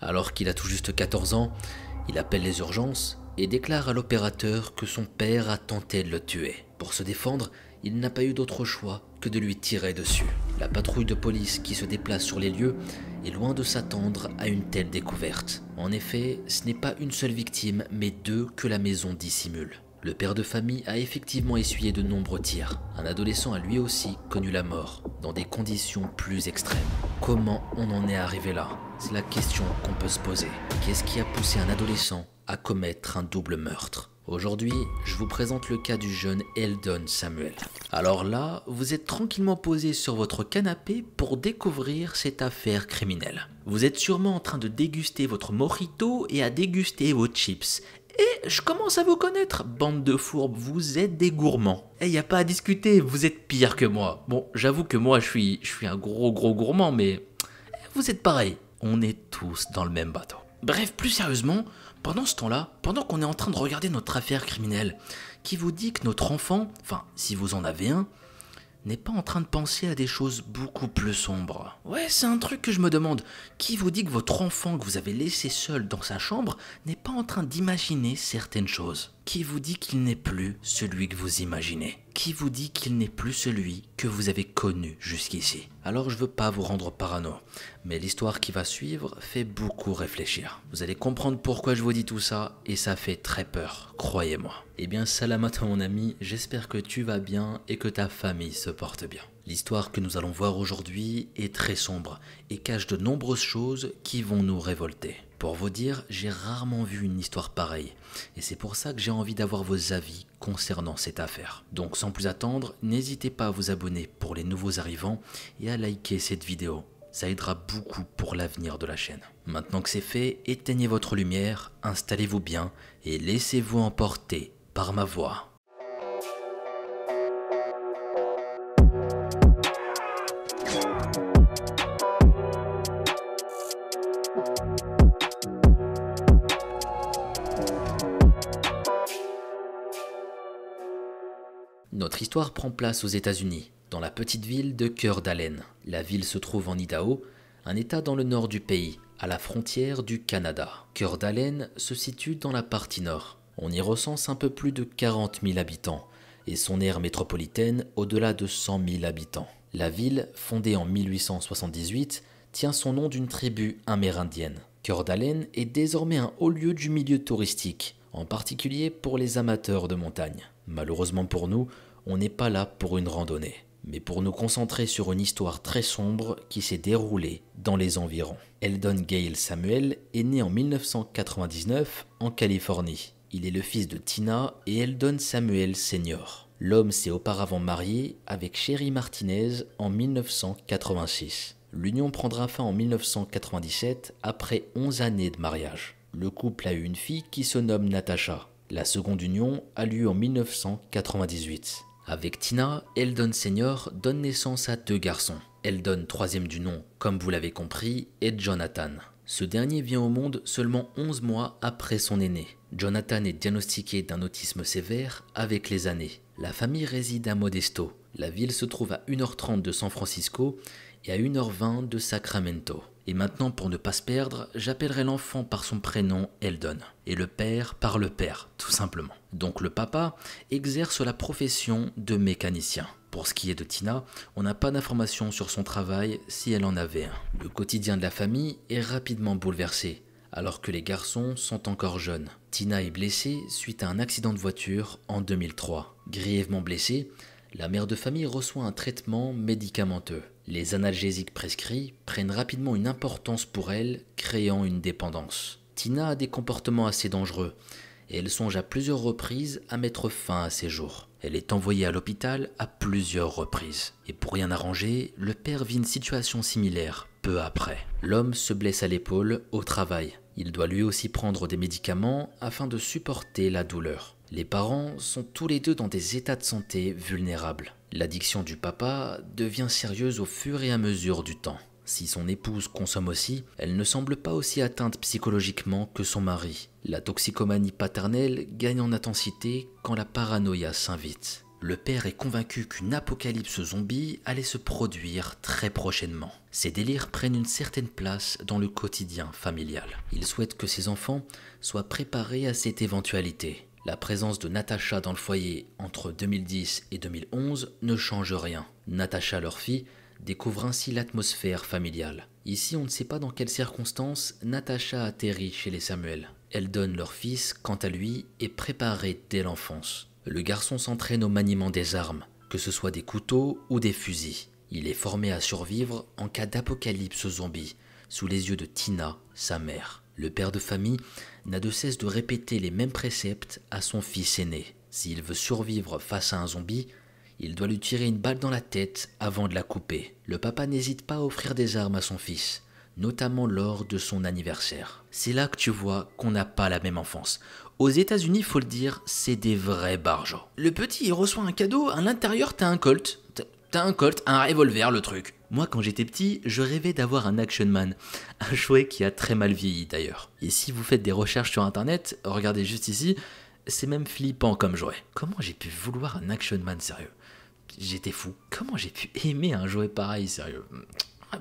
Alors qu'il a tout juste 14 ans, il appelle les urgences et déclare à l'opérateur que son père a tenté de le tuer. Pour se défendre, il n'a pas eu d'autre choix que de lui tirer dessus. La patrouille de police qui se déplace sur les lieux est loin de s'attendre à une telle découverte. En effet, ce n'est pas une seule victime, mais deux que la maison dissimule. Le père de famille a effectivement essuyé de nombreux tirs. Un adolescent a lui aussi connu la mort, dans des conditions plus extrêmes. Comment on en est arrivé là? C'est la question qu'on peut se poser. Qu'est-ce qui a poussé un adolescent à commettre un double meurtre? Aujourd'hui, je vous présente le cas du jeune Eldon Samuel. Alors là, vous êtes tranquillement posé sur votre canapé pour découvrir cette affaire criminelle. Vous êtes sûrement en train de déguster votre mojito et à déguster vos chips. Et je commence à vous connaître, bande de fourbes, vous êtes des gourmands. Et y a pas à discuter, vous êtes pire que moi. Bon, j'avoue que moi je suis un gros gourmand, mais vous êtes pareil. On est tous dans le même bateau. Bref, plus sérieusement, pendant ce temps-là, pendant qu'on est en train de regarder notre affaire criminelle, qui vous dit que notre enfant, enfin si vous en avez un, n'est pas en train de penser à des choses beaucoup plus sombres. Ouais, c'est un truc que je me demande. Qui vous dit que votre enfant que vous avez laissé seul dans sa chambre n'est pas en train d'imaginer certaines choses? Qui vous dit qu'il n'est plus celui que vous imaginez? Qui vous dit qu'il n'est plus celui que vous avez connu jusqu'ici? Alors je veux pas vous rendre parano, mais l'histoire qui va suivre fait beaucoup réfléchir. Vous allez comprendre pourquoi je vous dis tout ça, et ça fait très peur, croyez-moi. Eh bien salamat mon ami, j'espère que tu vas bien et que ta famille se porte bien. L'histoire que nous allons voir aujourd'hui est très sombre et cache de nombreuses choses qui vont nous révolter. Pour vous dire, j'ai rarement vu une histoire pareille et c'est pour ça que j'ai envie d'avoir vos avis concernant cette affaire. Donc sans plus attendre, n'hésitez pas à vous abonner pour les nouveaux arrivants et à liker cette vidéo. Ça aidera beaucoup pour l'avenir de la chaîne. Maintenant que c'est fait, éteignez votre lumière, installez-vous bien et laissez-vous emporter par ma voix. Notre histoire prend place aux États-Unis, dans la petite ville de Coeur d'Alene. La ville se trouve en Idaho, un état dans le nord du pays, à la frontière du Canada. Coeur d'Alene se situe dans la partie nord. On y recense un peu plus de 40 000 habitants et son aire métropolitaine au-delà de 100 000 habitants. La ville, fondée en 1878, tient son nom d'une tribu amérindienne. Coeur d'Alene est désormais un haut lieu du milieu touristique, en particulier pour les amateurs de montagne. Malheureusement pour nous, on n'est pas là pour une randonnée, mais pour nous concentrer sur une histoire très sombre qui s'est déroulée dans les environs. Eldon Gale Samuel est né en 1999 en Californie. Il est le fils de Tina et Eldon Samuel Sr. L'homme s'est auparavant marié avec Sherry Martinez en 1986. L'union prendra fin en 1997 après 11 années de mariage. Le couple a eu une fille qui se nomme Natasha. La seconde union a lieu en 1998. Avec Tina, Eldon Sr. donne naissance à deux garçons. Eldon, troisième du nom, comme vous l'avez compris, et Jonathan. Ce dernier vient au monde seulement 11 mois après son aîné. Jonathan est diagnostiqué d'un autisme sévère avec les années. La famille réside à Modesto. La ville se trouve à 1h30 de San Francisco et à 1h20 de Sacramento. Et maintenant, pour ne pas se perdre, j'appellerai l'enfant par son prénom Eldon, et le père par le père, tout simplement. Donc le papa exerce la profession de mécanicien. Pour ce qui est de Tina, on n'a pas d'informations sur son travail si elle en avait un. Le quotidien de la famille est rapidement bouleversé, alors que les garçons sont encore jeunes. Tina est blessée suite à un accident de voiture en 2003. Grièvement blessée, la mère de famille reçoit un traitement médicamenteux. Les analgésiques prescrits prennent rapidement une importance pour elle, créant une dépendance. Tina a des comportements assez dangereux et elle songe à plusieurs reprises à mettre fin à ses jours. Elle est envoyée à l'hôpital à plusieurs reprises. Et pour rien arranger, le père vit une situation similaire peu après. L'homme se blesse à l'épaule au travail. Il doit lui aussi prendre des médicaments afin de supporter la douleur. Les parents sont tous les deux dans des états de santé vulnérables. L'addiction du papa devient sérieuse au fur et à mesure du temps. Si son épouse consomme aussi, elle ne semble pas aussi atteinte psychologiquement que son mari. La toxicomanie paternelle gagne en intensité quand la paranoïa s'invite. Le père est convaincu qu'une apocalypse zombie allait se produire très prochainement. Ces délires prennent une certaine place dans le quotidien familial. Il souhaite que ses enfants soient préparés à cette éventualité. La présence de Natacha dans le foyer entre 2010 et 2011 ne change rien. Natacha, leur fille, découvre ainsi l'atmosphère familiale. Ici, on ne sait pas dans quelles circonstances Natacha atterrit chez les Samuel. Eldon, leur fils, quant à lui, est préparé dès l'enfance. Le garçon s'entraîne au maniement des armes, que ce soit des couteaux ou des fusils. Il est formé à survivre en cas d'apocalypse zombie, sous les yeux de Tina, sa mère. Le père de famille n'a de cesse de répéter les mêmes préceptes à son fils aîné. S'il veut survivre face à un zombie, il doit lui tirer une balle dans la tête avant de la couper. Le papa n'hésite pas à offrir des armes à son fils, notamment lors de son anniversaire. C'est là que tu vois qu'on n'a pas la même enfance. Aux États-Unis, faut le dire, c'est des vrais barjots. Le petit, il reçoit un cadeau, à l'intérieur, t'as un Colt. T'as un Colt, un revolver, le truc. Moi, quand j'étais petit, je rêvais d'avoir un Action Man. Un jouet qui a très mal vieilli d'ailleurs. Et si vous faites des recherches sur internet, regardez juste ici, c'est même flippant comme jouet. Comment j'ai pu vouloir un Action Man, sérieux? J'étais fou. Comment j'ai pu aimer un jouet pareil, sérieux?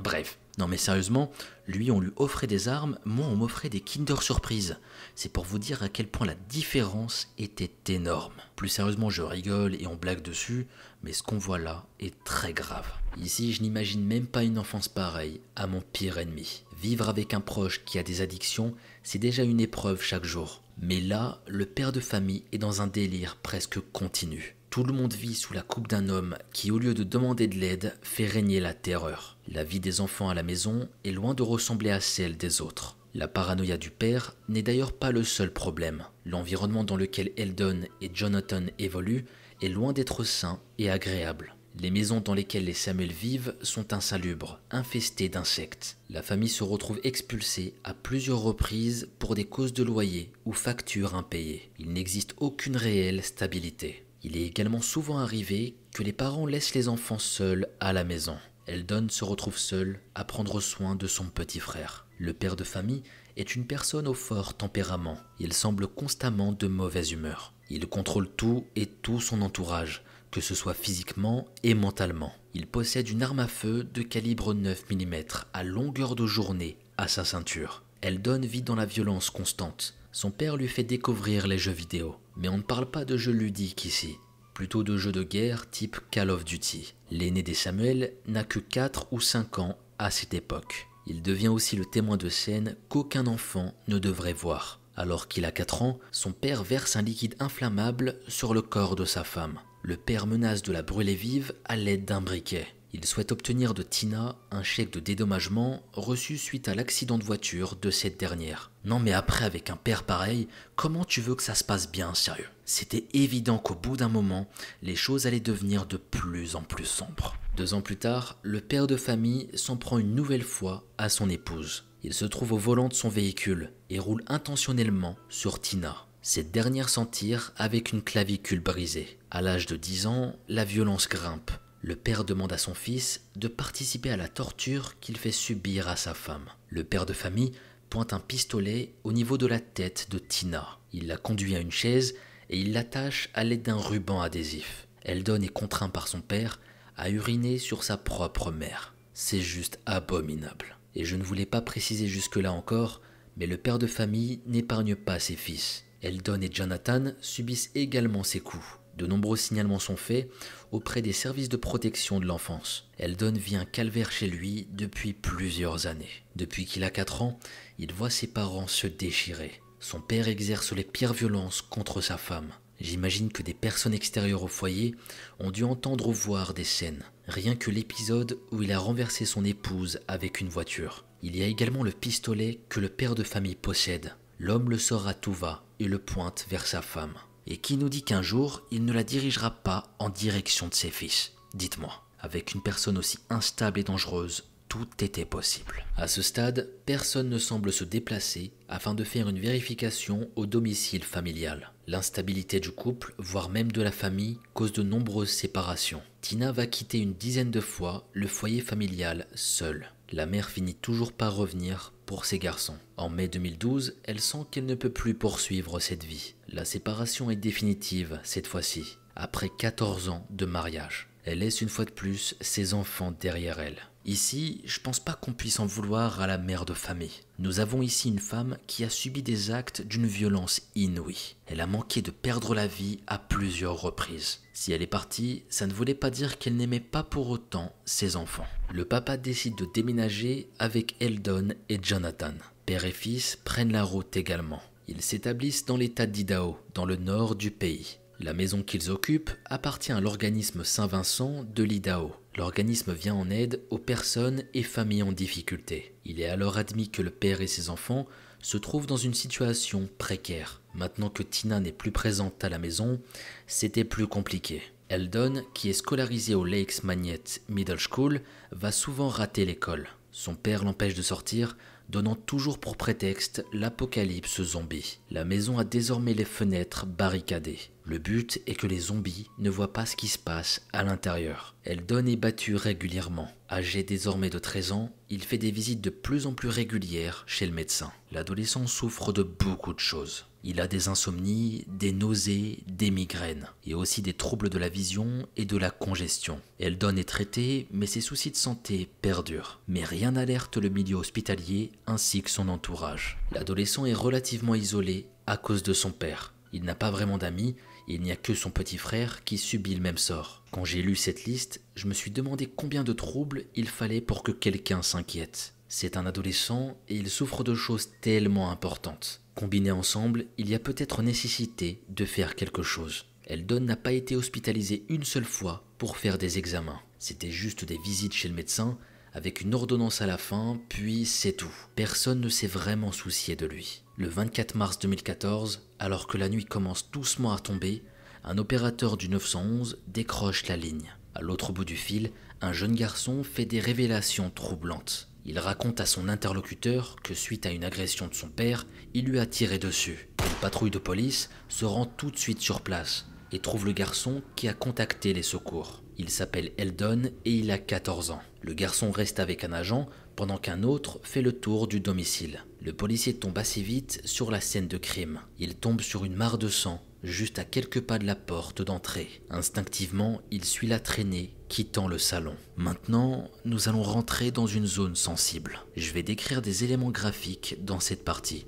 Bref. Non mais sérieusement, lui on lui offrait des armes, moi on m'offrait des Kinder Surprise. C'est pour vous dire à quel point la différence était énorme. Plus sérieusement, je rigole et on blague dessus, mais ce qu'on voit là est très grave. Ici, je n'imagine même pas une enfance pareille à mon pire ennemi. Vivre avec un proche qui a des addictions, c'est déjà une épreuve chaque jour. Mais là, le père de famille est dans un délire presque continu. Tout le monde vit sous la coupe d'un homme qui, au lieu de demander de l'aide, fait régner la terreur. La vie des enfants à la maison est loin de ressembler à celle des autres. La paranoïa du père n'est d'ailleurs pas le seul problème. L'environnement dans lequel Eldon et Jonathan évoluent est loin d'être sain et agréable. Les maisons dans lesquelles les Samuel vivent sont insalubres, infestées d'insectes. La famille se retrouve expulsée à plusieurs reprises pour des causes de loyer ou factures impayées. Il n'existe aucune réelle stabilité. Il est également souvent arrivé que les parents laissent les enfants seuls à la maison. Eldon se retrouve seul à prendre soin de son petit frère. Le père de famille est une personne au fort tempérament. Il semble constamment de mauvaise humeur. Il contrôle tout et tout son entourage, que ce soit physiquement et mentalement. Il possède une arme à feu de calibre 9 mm à longueur de journée à sa ceinture. Eldon vit dans la violence constante. Son père lui fait découvrir les jeux vidéo. Mais on ne parle pas de jeux ludiques ici, plutôt de jeux de guerre type Call of Duty. L'aîné des Samuel n'a que 4 ou 5 ans à cette époque. Il devient aussi le témoin de scènes qu'aucun enfant ne devrait voir. Alors qu'il a 4 ans, son père verse un liquide inflammable sur le corps de sa femme. Le père menace de la brûler vive à l'aide d'un briquet. Il souhaite obtenir de Tina un chèque de dédommagement reçu suite à l'accident de voiture de cette dernière. Non mais après, avec un père pareil, comment tu veux que ça se passe bien, sérieux? C'était évident qu'au bout d'un moment, les choses allaient devenir de plus en plus sombres. 2 ans plus tard, le père de famille s'en prend une nouvelle fois à son épouse. Il se trouve au volant de son véhicule et roule intentionnellement sur Tina. Cette dernière s'en tire avec une clavicule brisée. À l'âge de 10 ans, la violence grimpe. Le père demande à son fils de participer à la torture qu'il fait subir à sa femme. Le père de famille pointe un pistolet au niveau de la tête de Tina. Il la conduit à une chaise et il l'attache à l'aide d'un ruban adhésif. Eldon est contraint par son père à uriner sur sa propre mère. C'est juste abominable. Et je ne voulais pas préciser jusque-là encore, mais le père de famille n'épargne pas ses fils. Eldon et Jonathan subissent également ces coups. De nombreux signalements sont faits auprès des services de protection de l'enfance. Eldon vit un calvaire chez lui depuis plusieurs années. Depuis qu'il a 4 ans, il voit ses parents se déchirer. Son père exerce les pires violences contre sa femme. J'imagine que des personnes extérieures au foyer ont dû entendre ou voir des scènes. Rien que l'épisode où il a renversé son épouse avec une voiture. Il y a également le pistolet que le père de famille possède. L'homme le sort à tout va et le pointe vers sa femme. Et qui nous dit qu'un jour, il ne la dirigera pas en direction de ses fils? Dites-moi, avec une personne aussi instable et dangereuse, tout était possible. À ce stade, personne ne semble se déplacer afin de faire une vérification au domicile familial. L'instabilité du couple, voire même de la famille, cause de nombreuses séparations. Tina va quitter une dizaine de fois le foyer familial seule. La mère finit toujours par revenir pour ses garçons. En mai 2012, elle sent qu'elle ne peut plus poursuivre cette vie. La séparation est définitive cette fois-ci. après 14 ans de mariage. Elle laisse une fois de plus ses enfants derrière elle. Ici, je pense pas qu'on puisse en vouloir à la mère de famille. Nous avons ici une femme qui a subi des actes d'une violence inouïe. Elle a manqué de perdre la vie à plusieurs reprises. Si elle est partie, ça ne voulait pas dire qu'elle n'aimait pas pour autant ses enfants. Le papa décide de déménager avec Eldon et Jonathan. Père et fils prennent la route également. Ils s'établissent dans l'état d'Idaho, dans le nord du pays. La maison qu'ils occupent appartient à l'organisme Saint-Vincent de l'Idaho. L'organisme vient en aide aux personnes et familles en difficulté. Il est alors admis que le père et ses enfants se trouvent dans une situation précaire. Maintenant que Tina n'est plus présente à la maison, c'était plus compliqué. Eldon, qui est scolarisé au Lakes Magnet Middle School, va souvent rater l'école. Son père l'empêche de sortir, donnant toujours pour prétexte l'apocalypse zombie. La maison a désormais les fenêtres barricadées. Le but est que les zombies ne voient pas ce qui se passe à l'intérieur. Eldon est battu régulièrement. Âgé désormais de 13 ans, il fait des visites de plus en plus régulières chez le médecin. L'adolescent souffre de beaucoup de choses. Il a des insomnies, des nausées, des migraines et aussi des troubles de la vision et de la congestion. Eldon est traité, mais ses soucis de santé perdurent. Mais rien n'alerte le milieu hospitalier ainsi que son entourage. L'adolescent est relativement isolé à cause de son père. Il n'a pas vraiment d'amis, et il n'y a que son petit frère qui subit le même sort. Quand j'ai lu cette liste, je me suis demandé combien de troubles il fallait pour que quelqu'un s'inquiète. C'est un adolescent et il souffre de choses tellement importantes. Combinés ensemble, il y a peut-être nécessité de faire quelque chose. Eldon n'a pas été hospitalisé une seule fois pour faire des examens. C'était juste des visites chez le médecin, avec une ordonnance à la fin, puis c'est tout. Personne ne s'est vraiment soucié de lui. Le 24 mars 2014, alors que la nuit commence doucement à tomber, un opérateur du 911 décroche la ligne. À l'autre bout du fil, un jeune garçon fait des révélations troublantes. Il raconte à son interlocuteur que suite à une agression de son père, il lui a tiré dessus. Une patrouille de police se rend tout de suite sur place et trouve le garçon qui a contacté les secours. Il s'appelle Eldon et il a 14 ans. Le garçon reste avec un agent pendant qu'un autre fait le tour du domicile. Le policier tombe assez vite sur la scène de crime. Il tombe sur une mare de sang juste à quelques pas de la porte d'entrée. Instinctivement, il suit la traînée, quittant le salon. Maintenant, nous allons rentrer dans une zone sensible. Je vais décrire des éléments graphiques dans cette partie.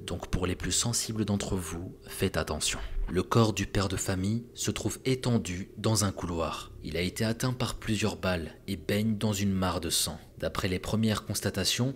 Donc pour les plus sensibles d'entre vous, faites attention. Le corps du père de famille se trouve étendu dans un couloir. Il a été atteint par plusieurs balles et baigne dans une mare de sang. D'après les premières constatations,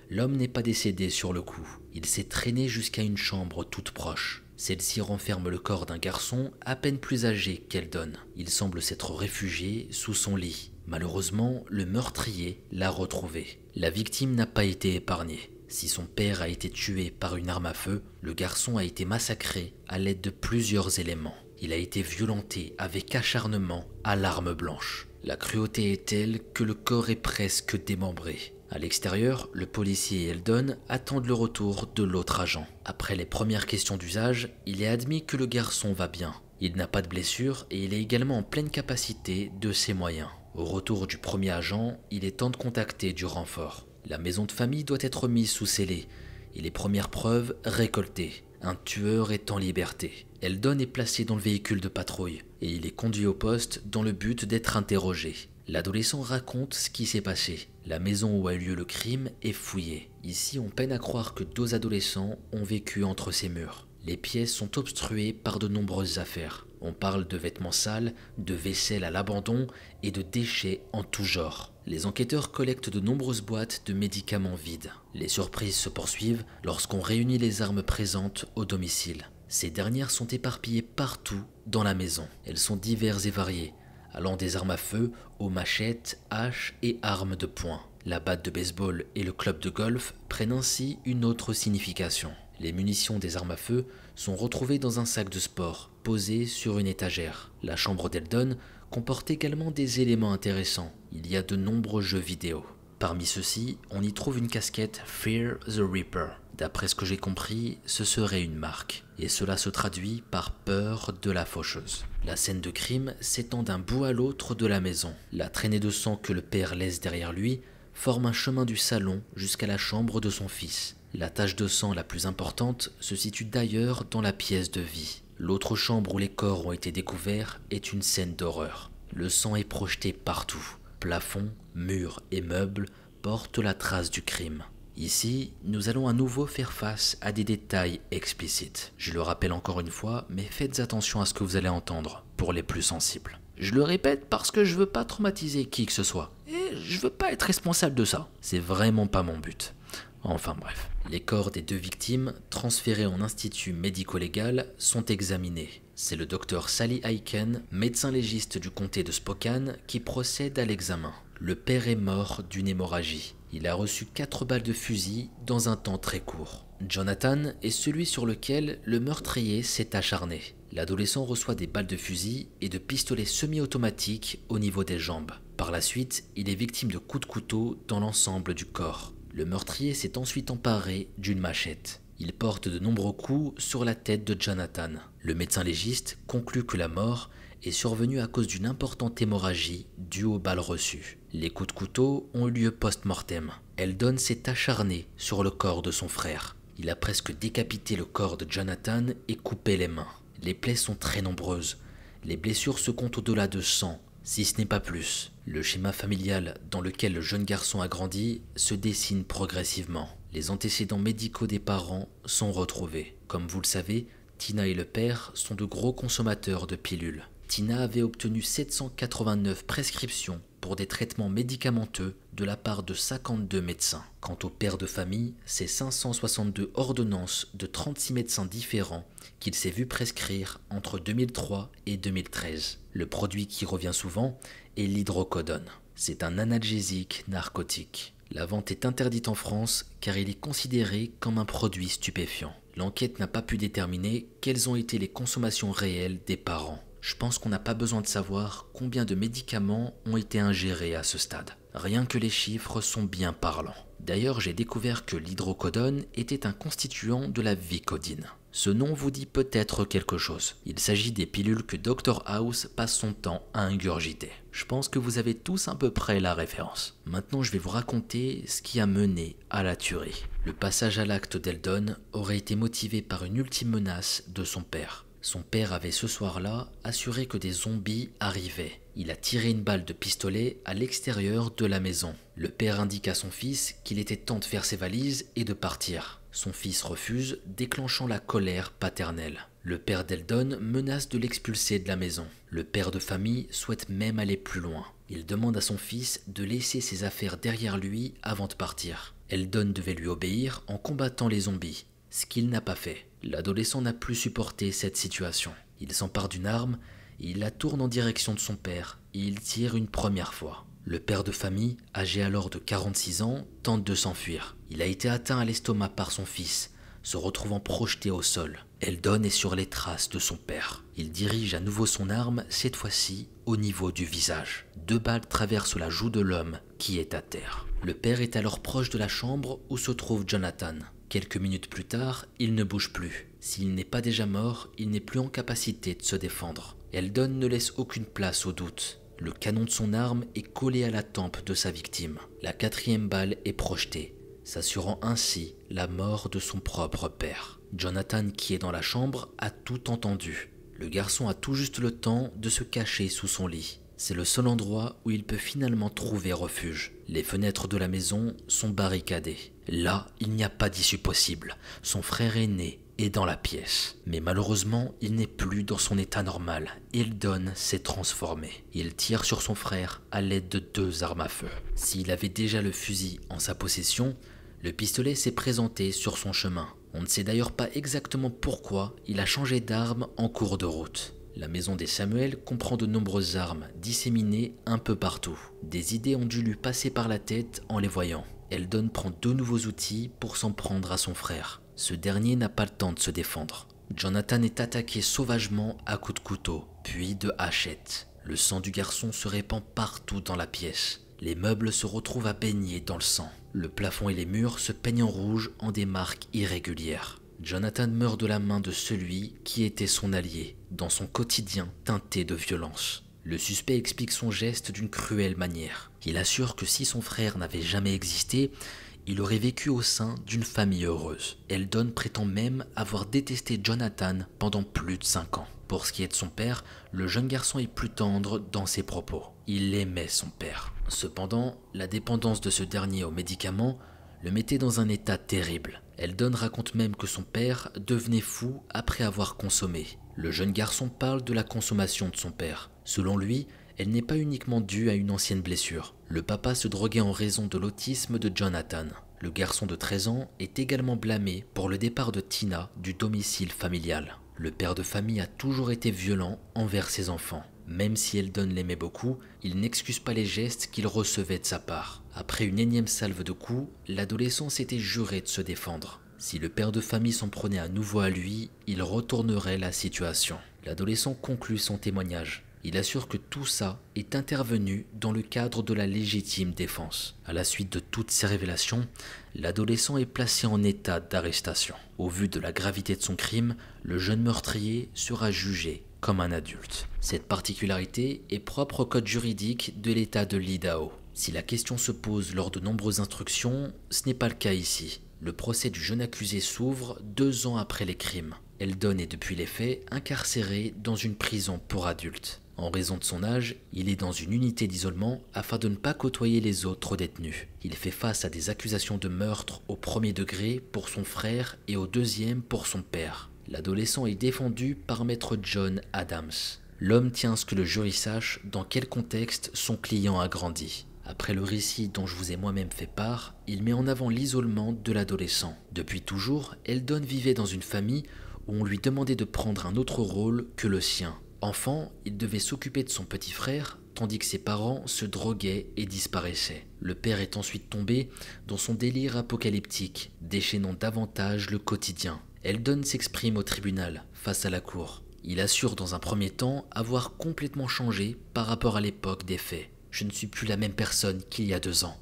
l'homme n'est pas décédé sur le coup. Il s'est traîné jusqu'à une chambre toute proche. Celle-ci renferme le corps d'un garçon à peine plus âgé qu'Eldon. Il semble s'être réfugié sous son lit. Malheureusement, le meurtrier l'a retrouvé. La victime n'a pas été épargnée. Si son père a été tué par une arme à feu, le garçon a été massacré à l'aide de plusieurs éléments. Il a été violenté avec acharnement à l'arme blanche. La cruauté est telle que le corps est presque démembré. À l'extérieur, le policier et Eldon attendent le retour de l'autre agent. Après les premières questions d'usage, il est admis que le garçon va bien. Il n'a pas de blessure et il est également en pleine capacité de ses moyens. Au retour du premier agent, il est temps de contacter du renfort. La maison de famille doit être mise sous scellé et les premières preuves récoltées. Un tueur est en liberté. Eldon est placé dans le véhicule de patrouille et il est conduit au poste dans le but d'être interrogé. L'adolescent raconte ce qui s'est passé. La maison où a eu lieu le crime est fouillée. Ici, on peine à croire que 2 adolescents ont vécu entre ces murs. Les pièces sont obstruées par de nombreuses affaires. On parle de vêtements sales, de vaisselle à l'abandon et de déchets en tout genre. Les enquêteurs collectent de nombreuses boîtes de médicaments vides. Les surprises se poursuivent lorsqu'on réunit les armes présentes au domicile. Ces dernières sont éparpillées partout dans la maison. Elles sont diverses et variées, allant des armes à feu aux machettes, haches et armes de poing. La batte de baseball et le club de golf prennent ainsi une autre signification. Les munitions des armes à feu sont retrouvées dans un sac de sport, posé sur une étagère. La chambre d'Eldon comporte également des éléments intéressants. Il y a de nombreux jeux vidéo. Parmi ceux-ci, on y trouve une casquette Fear the Reaper. D'après ce que j'ai compris, ce serait une marque. Et cela se traduit par peur de la faucheuse. La scène de crime s'étend d'un bout à l'autre de la maison. La traînée de sang que le père laisse derrière lui forme un chemin du salon jusqu'à la chambre de son fils. La tache de sang la plus importante se situe d'ailleurs dans la pièce de vie. L'autre chambre où les corps ont été découverts est une scène d'horreur. Le sang est projeté partout. Plafond, murs et meubles portent la trace du crime. Ici, nous allons à nouveau faire face à des détails explicites. Je le rappelle encore une fois, mais faites attention à ce que vous allez entendre, pour les plus sensibles. Je le répète parce que je veux pas traumatiser qui que ce soit. Et je veux pas être responsable de ça. C'est vraiment pas mon but. Enfin bref. Les corps des 2 victimes, transférés en institut médico-légal, sont examinés. C'est le docteur Sally Aiken, médecin légiste du comté de Spokane, qui procède à l'examen. Le père est mort d'une hémorragie. Il a reçu 4 balles de fusil dans un temps très court. Jonathan est celui sur lequel le meurtrier s'est acharné. L'adolescent reçoit des balles de fusil et de pistolets semi-automatiques au niveau des jambes. Par la suite, il est victime de coups de couteau dans l'ensemble du corps. Le meurtrier s'est ensuite emparé d'une machette. Il porte de nombreux coups sur la tête de Jonathan. Le médecin légiste conclut que la mort est survenue à cause d'une importante hémorragie due aux balles reçues. Les coups de couteau ont eu lieu post-mortem. Eldon s'est acharné sur le corps de son frère. Il a presque décapité le corps de Jonathan et coupé les mains. Les plaies sont très nombreuses. Les blessures se comptent au-delà de 100, si ce n'est pas plus. Le schéma familial dans lequel le jeune garçon a grandi se dessine progressivement. Les antécédents médicaux des parents sont retrouvés. Comme vous le savez, Tina et le père sont de gros consommateurs de pilules. Tina avait obtenu 789 prescriptions pour des traitements médicamenteux de la part de 52 médecins. Quant au père de famille, c'est 562 ordonnances de 36 médecins différents qu'il s'est vu prescrire entre 2003 et 2013. Le produit qui revient souvent est l'hydrocodone. C'est un analgésique narcotique. La vente est interdite en France car il est considéré comme un produit stupéfiant. L'enquête n'a pas pu déterminer quelles ont été les consommations réelles des parents. Je pense qu'on n'a pas besoin de savoir combien de médicaments ont été ingérés à ce stade. Rien que les chiffres sont bien parlants. D'ailleurs, j'ai découvert que l'hydrocodone était un constituant de la vicodine. Ce nom vous dit peut-être quelque chose. Il s'agit des pilules que Dr House passe son temps à ingurgiter. Je pense que vous avez tous à peu près la référence. Maintenant, je vais vous raconter ce qui a mené à la tuerie. Le passage à l'acte d'Eldon aurait été motivé par une ultime menace de son père. Son père avait ce soir-là assuré que des zombies arrivaient. Il a tiré une balle de pistolet à l'extérieur de la maison. Le père indique à son fils qu'il était temps de faire ses valises et de partir. Son fils refuse, déclenchant la colère paternelle. Le père d'Eldon menace de l'expulser de la maison. Le père de famille souhaite même aller plus loin. Il demande à son fils de laisser ses affaires derrière lui avant de partir. Eldon devait lui obéir en combattant les zombies, ce qu'il n'a pas fait. L'adolescent n'a plus supporté cette situation. Il s'empare d'une arme, il la tourne en direction de son père et il tire une première fois. Le père de famille, âgé alors de 46 ans, tente de s'enfuir. Il a été atteint à l'estomac par son fils, se retrouvant projeté au sol. Eldon est sur les traces de son père. Il dirige à nouveau son arme, cette fois-ci au niveau du visage. 2 balles traversent la joue de l'homme qui est à terre. Le père est alors proche de la chambre où se trouve Jonathan. Quelques minutes plus tard, il ne bouge plus. S'il n'est pas déjà mort, il n'est plus en capacité de se défendre. Eldon ne laisse aucune place au doute. Le canon de son arme est collé à la tempe de sa victime. La 4e balle est projetée, s'assurant ainsi la mort de son propre père. Jonathan, qui est dans la chambre, a tout entendu. Le garçon a tout juste le temps de se cacher sous son lit. C'est le seul endroit où il peut finalement trouver refuge. Les fenêtres de la maison sont barricadées. Là, il n'y a pas d'issue possible. Son frère aîné est dans la pièce. Mais malheureusement, il n'est plus dans son état normal. Eldon s'est transformé. Il tire sur son frère à l'aide de 2 armes à feu. S'il avait déjà le fusil en sa possession, le pistolet s'est présenté sur son chemin. On ne sait d'ailleurs pas exactement pourquoi il a changé d'arme en cours de route. La maison des Samuel comprend de nombreuses armes disséminées un peu partout. Des idées ont dû lui passer par la tête en les voyant. Eldon prend 2 nouveaux outils pour s'en prendre à son frère. Ce dernier n'a pas le temps de se défendre. Jonathan est attaqué sauvagement à coups de couteau, puis de hachette. Le sang du garçon se répand partout dans la pièce. Les meubles se retrouvent à baigner dans le sang. Le plafond et les murs se peignent en rouge en des marques irrégulières. Jonathan meurt de la main de celui qui était son allié, dans son quotidien teinté de violence. Le suspect explique son geste d'une cruelle manière. Il assure que si son frère n'avait jamais existé, il aurait vécu au sein d'une famille heureuse. Eldon prétend même avoir détesté Jonathan pendant plus de 5 ans. Pour ce qui est de son père, le jeune garçon est plus tendre dans ses propos. Il aimait son père. Cependant, la dépendance de ce dernier aux médicaments le mettait dans un état terrible. Eldon raconte même que son père devenait fou après avoir consommé. Le jeune garçon parle de la consommation de son père. Selon lui, elle n'est pas uniquement due à une ancienne blessure. Le papa se droguait en raison de l'autisme de Jonathan. Le garçon de 13 ans est également blâmé pour le départ de Tina du domicile familial. Le père de famille a toujours été violent envers ses enfants. Même si Eldon l'aimait beaucoup, il n'excuse pas les gestes qu'il recevait de sa part. Après une énième salve de coups, l'adolescent s'était juré de se défendre. Si le père de famille s'en prenait à nouveau à lui, il retournerait la situation. L'adolescent conclut son témoignage. Il assure que tout ça est intervenu dans le cadre de la légitime défense. À la suite de toutes ces révélations, l'adolescent est placé en état d'arrestation. Au vu de la gravité de son crime, le jeune meurtrier sera jugé comme un adulte. Cette particularité est propre au code juridique de l'État de l'Idaho. Si la question se pose lors de nombreuses instructions, ce n'est pas le cas ici. Le procès du jeune accusé s'ouvre 2 ans après les crimes. Eldon est depuis les faits incarcéré dans une prison pour adultes. En raison de son âge, il est dans une unité d'isolement afin de ne pas côtoyer les autres détenus. Il fait face à des accusations de meurtre au 1er degré pour son frère et au 2e pour son père. L'adolescent est défendu par maître John Adams. L'homme tient à ce que le jury sache dans quel contexte son client a grandi. Après le récit dont je vous ai moi-même fait part, il met en avant l'isolement de l'adolescent. Depuis toujours, Eldon vivait dans une famille où on lui demandait de prendre un autre rôle que le sien. Enfant, il devait s'occuper de son petit frère, tandis que ses parents se droguaient et disparaissaient. Le père est ensuite tombé dans son délire apocalyptique, déchaînant davantage le quotidien. Eldon s'exprime au tribunal, face à la cour. Il assure dans un premier temps avoir complètement changé par rapport à l'époque des faits. Je ne suis plus la même personne qu'il y a 2 ans.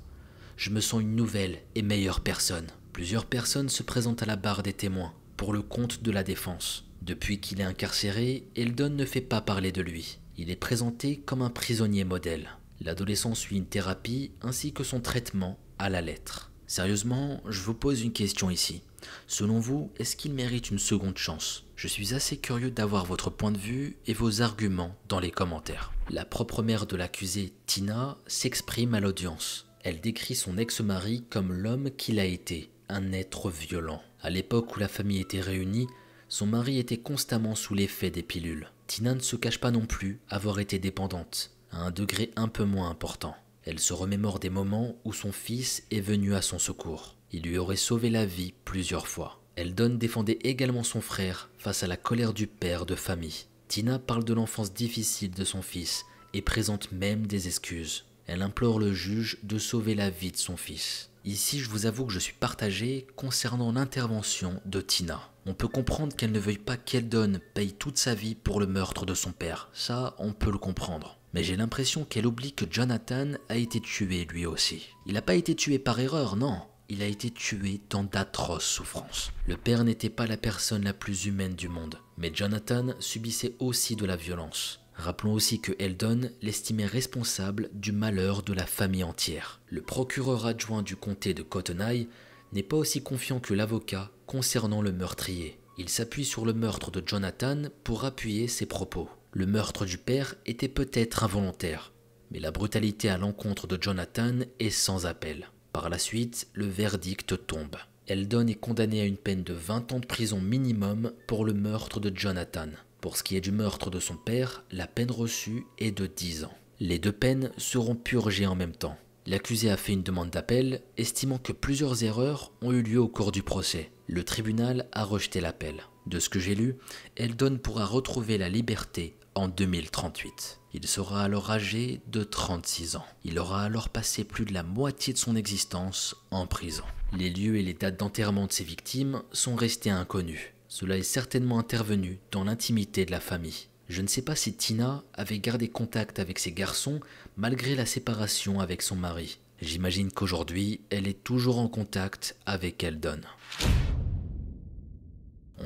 Je me sens une nouvelle et meilleure personne. Plusieurs personnes se présentent à la barre des témoins, pour le compte de la défense. Depuis qu'il est incarcéré, Eldon ne fait pas parler de lui. Il est présenté comme un prisonnier modèle. L'adolescent suit une thérapie ainsi que son traitement à la lettre. Sérieusement, je vous pose une question ici. Selon vous, est-ce qu'il mérite une seconde chance? Je suis assez curieux d'avoir votre point de vue et vos arguments dans les commentaires. La propre mère de l'accusé, Tina, s'exprime à l'audience. Elle décrit son ex-mari comme l'homme qu'il a été, un être violent. À l'époque où la famille était réunie, son mari était constamment sous l'effet des pilules. Tina ne se cache pas non plus avoir été dépendante, à un degré un peu moins important. Elle se remémore des moments où son fils est venu à son secours. Il lui aurait sauvé la vie plusieurs fois. Eldon défendait également son frère face à la colère du père de famille. Tina parle de l'enfance difficile de son fils et présente même des excuses. Elle implore le juge de sauver la vie de son fils. Ici, je vous avoue que je suis partagé concernant l'intervention de Tina. On peut comprendre qu'elle ne veuille pas qu'Eldon paye toute sa vie pour le meurtre de son père. Ça, on peut le comprendre. Mais j'ai l'impression qu'elle oublie que Jonathan a été tué lui aussi. Il n'a pas été tué par erreur, non. Il a été tué dans d'atroces souffrances. Le père n'était pas la personne la plus humaine du monde. Mais Jonathan subissait aussi de la violence. Rappelons aussi que Eldon l'estimait responsable du malheur de la famille entière. Le procureur adjoint du comté de Cotton Eye n'est pas aussi confiant que l'avocat concernant le meurtrier. Il s'appuie sur le meurtre de Jonathan pour appuyer ses propos. Le meurtre du père était peut-être involontaire, mais la brutalité à l'encontre de Jonathan est sans appel. Par la suite, le verdict tombe. Eldon est condamné à une peine de 20 ans de prison minimum pour le meurtre de Jonathan. Pour ce qui est du meurtre de son père, la peine reçue est de 10 ans. Les 2 peines seront purgées en même temps. L'accusé a fait une demande d'appel, estimant que plusieurs erreurs ont eu lieu au cours du procès. Le tribunal a rejeté l'appel. De ce que j'ai lu, Eldon pourra retrouver la liberté en 2038. Il sera alors âgé de 36 ans. Il aura alors passé plus de la moitié de son existence en prison. Les lieux et les dates d'enterrement de ses victimes sont restés inconnus. Cela est certainement intervenu dans l'intimité de la famille. Je ne sais pas si Tina avait gardé contact avec ses garçons malgré la séparation avec son mari. J'imagine qu'aujourd'hui, elle est toujours en contact avec Eldon.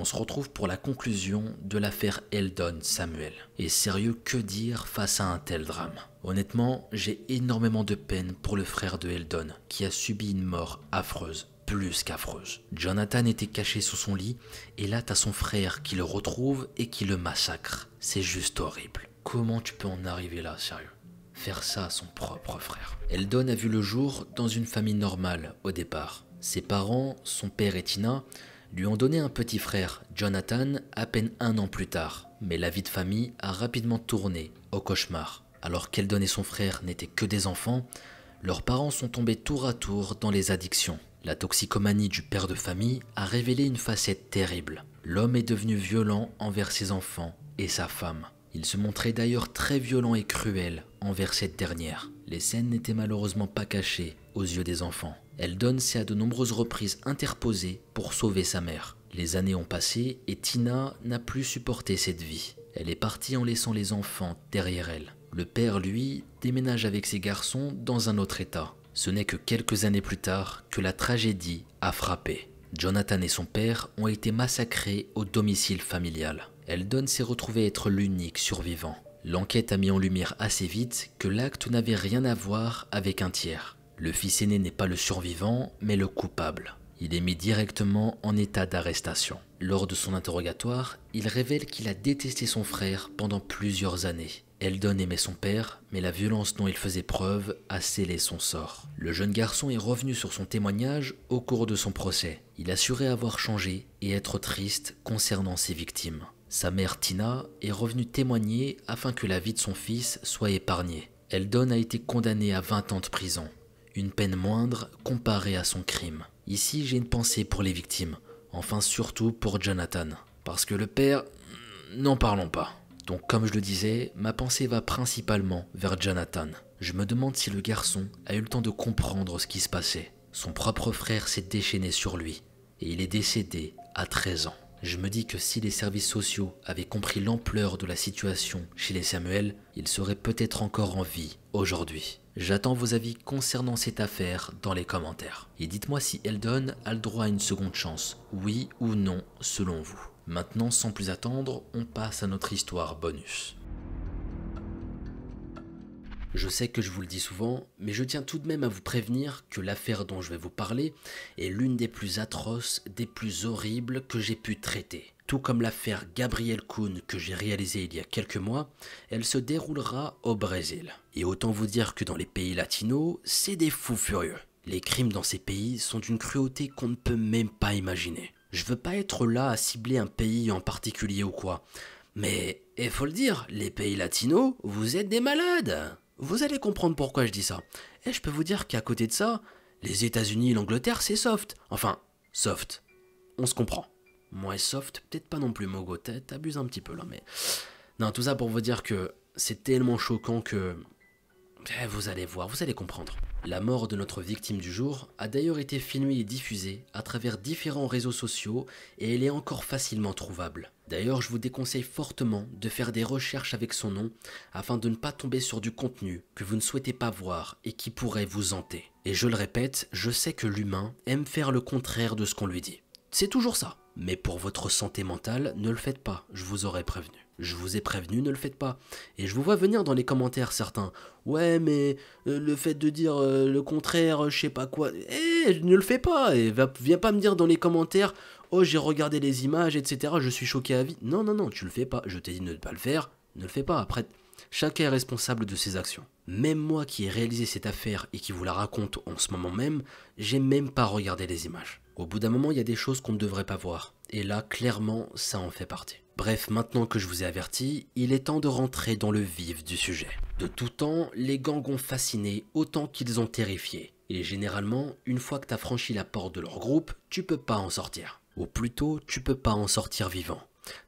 On se retrouve pour la conclusion de l'affaire Eldon Samuel. Et sérieux, que dire face à un tel drame? Honnêtement, j'ai énormément de peine pour le frère de Eldon, qui a subi une mort affreuse, plus qu'affreuse. Jonathan était caché sous son lit, et là t'as son frère qui le retrouve et qui le massacre. C'est juste horrible. Comment tu peux en arriver là, sérieux? Faire ça à son propre frère. Eldon a vu le jour dans une famille normale au départ. Ses parents, son père et Tina, lui ont donné un petit frère, Jonathan, à peine 1 an plus tard. Mais la vie de famille a rapidement tourné au cauchemar. Alors qu'Eldon et son frère n'étaient que des enfants, leurs parents sont tombés tour à tour dans les addictions. La toxicomanie du père de famille a révélé une facette terrible. L'homme est devenu violent envers ses enfants et sa femme. Il se montrait d'ailleurs très violent et cruel envers cette dernière. Les scènes n'étaient malheureusement pas cachées aux yeux des enfants. Eldon s'est à de nombreuses reprises interposé pour sauver sa mère. Les années ont passé et Tina n'a plus supporté cette vie. Elle est partie en laissant les enfants derrière elle. Le père, lui, déménage avec ses garçons dans un autre état. Ce n'est que quelques années plus tard que la tragédie a frappé. Jonathan et son père ont été massacrés au domicile familial. Eldon s'est retrouvé être l'unique survivant. L'enquête a mis en lumière assez vite que l'acte n'avait rien à voir avec un tiers. Le fils aîné n'est pas le survivant, mais le coupable. Il est mis directement en état d'arrestation. Lors de son interrogatoire, il révèle qu'il a détesté son frère pendant plusieurs années. Eldon aimait son père, mais la violence dont il faisait preuve a scellé son sort. Le jeune garçon est revenu sur son témoignage au cours de son procès. Il assurait avoir changé et être triste concernant ses victimes. Sa mère Tina est revenue témoigner afin que la vie de son fils soit épargnée. Eldon a été condamné à 20 ans de prison, une peine moindre comparée à son crime. Ici, j'ai une pensée pour les victimes, enfin surtout pour Jonathan, parce que le père, n'en parlons pas. Donc comme je le disais, ma pensée va principalement vers Jonathan. Je me demande si le garçon a eu le temps de comprendre ce qui se passait. Son propre frère s'est déchaîné sur lui, et il est décédé à 13 ans. Je me dis que si les services sociaux avaient compris l'ampleur de la situation chez les Samuel, ils seraient peut-être encore en vie aujourd'hui. J'attends vos avis concernant cette affaire dans les commentaires. Et dites-moi si Eldon a le droit à une seconde chance, oui ou non selon vous. Maintenant, sans plus attendre, on passe à notre histoire bonus. Je sais que je vous le dis souvent, mais je tiens tout de même à vous prévenir que l'affaire dont je vais vous parler est l'une des plus atroces, des plus horribles que j'ai pu traiter. Tout comme l'affaire Gabriel Kuhn que j'ai réalisée il y a quelques mois, elle se déroulera au Brésil. Et autant vous dire que dans les pays latinos, c'est des fous furieux. Les crimes dans ces pays sont d'une cruauté qu'on ne peut même pas imaginer. Je veux pas être là à cibler un pays en particulier ou quoi, mais il faut le dire, les pays latinos, vous êtes des malades. Vous allez comprendre pourquoi je dis ça. Et je peux vous dire qu'à côté de ça, les États-Unis et l'Angleterre, c'est soft. Enfin, soft. On se comprend. Moi, soft, peut-être pas non plus, Mogo. T'abuses un petit peu là, mais... Non, tout ça pour vous dire que c'est tellement choquant que... vous allez voir, vous allez comprendre. La mort de notre victime du jour a d'ailleurs été filmée et diffusée à travers différents réseaux sociaux et elle est encore facilement trouvable. D'ailleurs, je vous déconseille fortement de faire des recherches avec son nom afin de ne pas tomber sur du contenu que vous ne souhaitez pas voir et qui pourrait vous hanter. Et je le répète, je sais que l'humain aime faire le contraire de ce qu'on lui dit. C'est toujours ça. Mais pour votre santé mentale, ne le faites pas, je vous aurais prévenu. Je vous ai prévenu, ne le faites pas. Et je vous vois venir dans les commentaires certains. Ouais, mais le fait de dire le contraire, je sais pas quoi. Ne le fais pas. Et viens pas me dire dans les commentaires, oh j'ai regardé les images, etc. Je suis choqué à vie. Non, non, non, tu le fais pas. Je t'ai dit de ne pas le faire. Ne le fais pas. Après, chacun est responsable de ses actions. Même moi qui ai réalisé cette affaire et qui vous la raconte en ce moment même, j'ai même pas regardé les images. Au bout d'un moment, il y a des choses qu'on ne devrait pas voir. Et là, clairement, ça en fait partie. Bref, maintenant que je vous ai averti, il est temps de rentrer dans le vif du sujet. De tout temps, les gangs ont fasciné autant qu'ils ont terrifié. Et généralement, une fois que tu as franchi la porte de leur groupe, tu peux pas en sortir. Ou plutôt, tu peux pas en sortir vivant.